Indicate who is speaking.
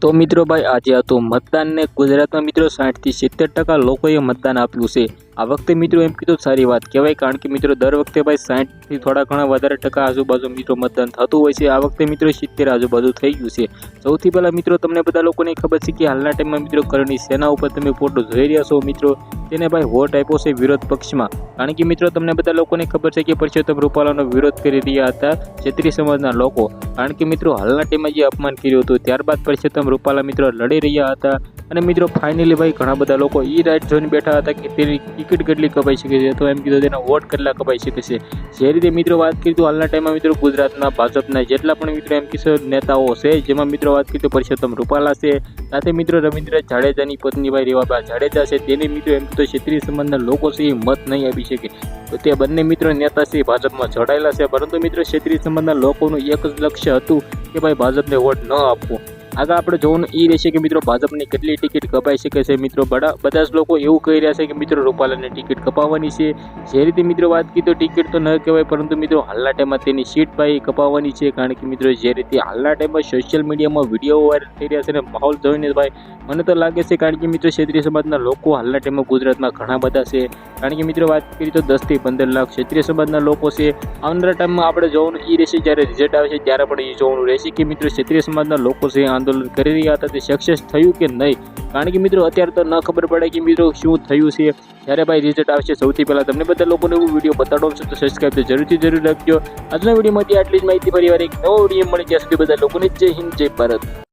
Speaker 1: તો મિત્રો ભાઈ આજે હતું મતદાનને ગુજરાતમાં મિત્રો 60 થી 70% લોકોએ મતદાન આપ્યું છે। આ વખતે મિત્રો એમ કીધું સારી વાત કહેવાય, કારણ કે મિત્રો દર વખતે ભાઈ 60 થી થોડા ઘણા વધારે ટકા આજુબાજુ મિત્રો મતદાન થતું હોય છે। આ વખતે મિત્રો 70 આજુબાજુ થઈ ગયું છે। સૌથી પહેલા મિત્રો તમને બધા લોકોને ખબર છે કે હાલના ટાઈમમાં મિત્રો કરણી સેના ઉપર તમે ફોટો જોઈ રહ્યા છો મિત્રો, તેને ભાઈ વોટ આપ્યો છે વિરોધ પક્ષમાં, કારણ કે મિત્રો તમને બધા લોકોને ખબર છે કે પરસોત્તમ રૂપાલાનો વિરોધ કરી રહ્યા હતા ક્ષત્રિય સમાજના લોકો, કારણ કે મિત્રો હાલના ટાઈમમાં જે અપમાન કર્યું હતું ત્યારબાદ પરસોત્તમ રૂપાલા મિત્રો લડી રહ્યા હતા અને મિત્રો ફાઇનલી ભાઈ ઘણા બધા લોકો એ રાઈટ જોઈને બેઠા હતા કે તેની ટિકિટ કેટલી કપાઈ શકે છે, તો એમ કીધું તેના વોટ કેટલા કપાઈ શકે છે। જે રીતે મિત્રો વાત કરી તો હાલના ટાઈમમાં મિત્રો ગુજરાતના ભાજપના જેટલા પણ મિત્રો એમ કીધું નેતાઓ છે, જેમાં મિત્રો વાત કરી તો પરસોત્તમ રૂપાલા છે, સાથે મિત્રો રવિન્દ્ર જાડેજાની પત્ની ભાઈ રેવાબા જાડેજા છે, તેને મિત્રો એમ કીધું ક્ષત્રિય સમાજના લોકો છે એ મત નહીં આપી શકે, તો તે બંને મિત્રો નેતા છે ભાજપમાં જોડાયેલા છે। પરંતુ મિત્રો ક્ષત્રિય સમાજના લોકોનું એક જ લક્ષ્ય હતું કે ભાઈ ભાજપને વોટ ન આપવો। આગળ આપણે જોવાનું એ રહેશે કે મિત્રો ભાજપની કેટલી ટિકિટ કપાઈ શકે છે। મિત્રો બધા જ લોકો એવું કહી રહ્યા છે કે મિત્રો રૂપાલાની ટિકિટ કપાવવાની છે। જે રીતે મિત્રો વાત કરી તો ટિકિટ તો ન કહેવાય, પરંતુ મિત્રો હાલના ટાઈમમાં તેની સીટ ભાઈ કપાવવાની છે, કારણ કે મિત્રો જે રીતે હાલના ટાઈમમાં સોશિયલ મીડિયામાં વિડીયો વાયરલ થઈ રહ્યા છે અને માહોલ જોઈને ભાઈ મને તો લાગે છે, કારણ કે મિત્રો ક્ષત્રિય સમાજના લોકો હાલના ટાઈમમાં ગુજરાતમાં ઘણા બધા છે, કારણ કે મિત્રો વાત કરી તો 10 થી 15 લાખ ક્ષત્રિય સમાજના લોકો છે। આવનારા ટાઈમમાં આપણે જોવાનું એ રહેશે, જ્યારે રિઝલ્ટ આવે છે ત્યારે પણ એ જોવાનું રહેશે કે મિત્રો ક્ષત્રિય સમાજના લોકો છે આંદોલન કરી રહ્યા હતા તે સક્સેસ થયું કે નહીં, કારણ કે મિત્રો અત્યારે તો ન ખબર પડે કે મિત્રો શું થયું છે। જ્યારે ભાઈ રિઝલ્ટ આવશે સૌથી પહેલાં તમને બધા લોકોને એવું વિડીયો બતાડો છો તો સબસ્ક્રાઈબ તો જરૂર રાખજો। આજના વિડીયોમાંથી આટલી જ માહિતી, ફરીવાર એક નવો વિડીયો મળી, ત્યાં સુધી બધા લોકોને જય હિન્દ જય ભારત।